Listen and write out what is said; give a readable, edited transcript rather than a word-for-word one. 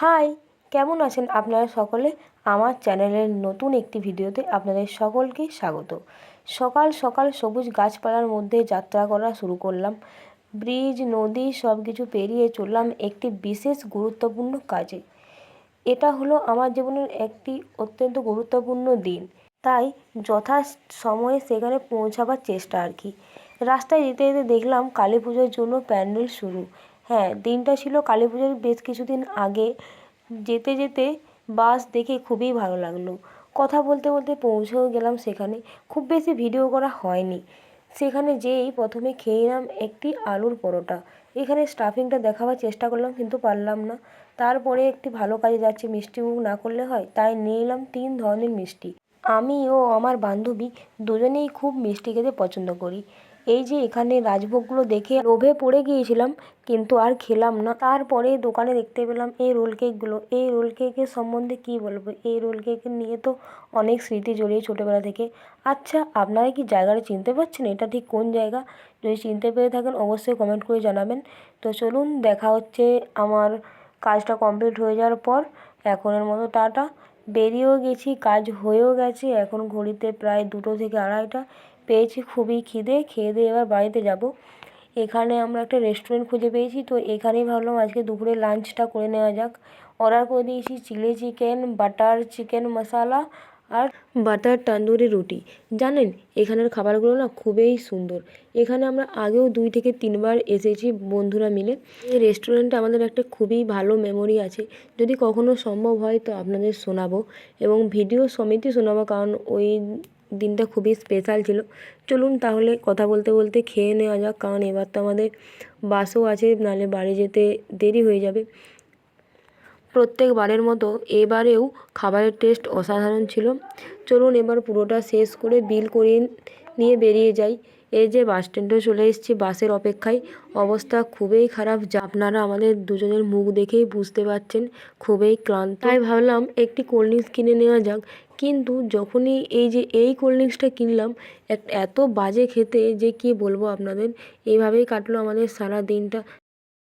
High, কেমন আছেন আপনারা সকলে? আমার চ্যানেলের নতুন একটি ভিডিওতে আপনাদের সকলকে স্বাগত। সকাল সকাল সবুজ গাছপালার মধ্যে যাত্রা করা শুরু করলাম। ব্রিজ, নদী সব কিছু পেরিয়ে চললাম একটি বিশেষ গুরুত্বপূর্ণ কাজে। এটা হলো আমার জীবনের একটি অত্যন্ত গুরুত্বপূর্ণ দিন, তাই যথা সময়ে সেখানে পৌঁছাবার চেষ্টা আর কি। রাস্তায় যেতে যেতে দেখলাম কালী পুজোর জন্য প্যান্ডেল শুরু। হ্যাঁ, দিনটা ছিল কালী পুজোর বেশ কিছুদিন আগে। যেতে যেতে বাস দেখে খুবই ভালো লাগলো। কথা বলতে বলতে পৌঁছেও গেলাম সেখানে। খুব বেশি ভিডিও করা হয়নি। সেখানে যেয়েই প্রথমে খেয়ে নিলাম একটি আলুর পরোটা। এখানে স্টাফিংটা দেখাবার চেষ্টা করলাম কিন্তু পারলাম না। তারপরে একটি ভালো কাজে যাচ্ছি, মিষ্টিমুখ না করলে হয়, তাই নিয়ে এলাম 3 ধরনের মিষ্টি। আমি ও আমার বান্ধবী দুজনেই খুব মিষ্টি খেতে পছন্দ করি। এই যে এখানে রাজভোগগুলো দেখে লোভে পড়ে গিয়েছিলাম, কিন্তু আর খেলাম না। তারপরে দোকানে দেখতে পেলাম এই রোল কেকগুলো। এই রোল কেকের সম্বন্ধে কী বলবো, এই রোল কেক নিয়ে তো অনেক স্মৃতি জড়িয়ে ছোটোবেলা থেকে। আচ্ছা, আপনারা কি জায়গাটা চিনতে পারছেন? এটা ঠিক কোন জায়গা? যদি চিনতে পেরে থাকেন অবশ্যই কমেন্ট করে জানাবেন। তো চলুন, দেখা হচ্ছে আমার কাজটা কমপ্লিট হয়ে যাওয়ার পর। এখনের মতো টাটা। বেরিয়েও গেছি, কাজ হয়েও গেছে। এখন ঘড়িতে প্রায় 2টো থেকে 2:30টা। পেয়েছি খুবই খিদে, খেয়ে দিয়ে এবার বাড়িতে যাব। এখানে আমরা একটা রেস্টুরেন্ট খুঁজে পেয়েছি, তো এখানেই ভাবলাম আজকে দুপুরে লাঞ্চটা করে নেওয়া যাক। অর্ডার করে দিয়েছি চিলি চিকেন, বাটার চিকেন মশালা আর বাটার তন্দুরি রুটি। জানেন, এখানের খাবারগুলো না খুবই সুন্দর। এখানে আমরা আগেও 2 থেকে 3বার এসেছি বন্ধুরা মিলে। এই রেস্টুরেন্টে আমাদের একটা খুবই ভালো মেমোরি আছে। যদি কখনো সম্ভব হয় তো আপনাদের শোনাবো এবং ভিডিও সমেতই শোনাবো, কারণ ওই দিনটা খুবই স্পেশাল ছিল। চলুন তাহলে কথা বলতে বলতে খেয়ে নেওয়া যাক, কারণ এবার তো আমাদের বাসও আছে, নাহলে বাড়ি যেতে দেরি হয়ে যাবে। প্রত্যেকবারের মতো এবারেও খাবারের টেস্ট অসাধারণ ছিল। চলুন এবার পুরোটা শেষ করে বিল করিয়ে নিয়ে বেরিয়ে যাই। এই যে বাস স্ট্যান্ডে চলে এসেছি, বাসের অপেক্ষায়। অবস্থা খুবই খারাপ, যা আপনারা আমাদের দুজনের মুখ দেখেই বুঝতে পারছেন। খুবই ক্লান্ত, তাই ভাবলাম একটি কোল্ড ড্রিঙ্কস কিনে নেওয়া যাক। কিন্তু যখনই এই কোল্ড ড্রিঙ্কসটা কিনলাম, এত বাজে খেতে যে কী বলবো আপনাদের। এইভাবেই কাটলো আমাদের সারা দিনটা।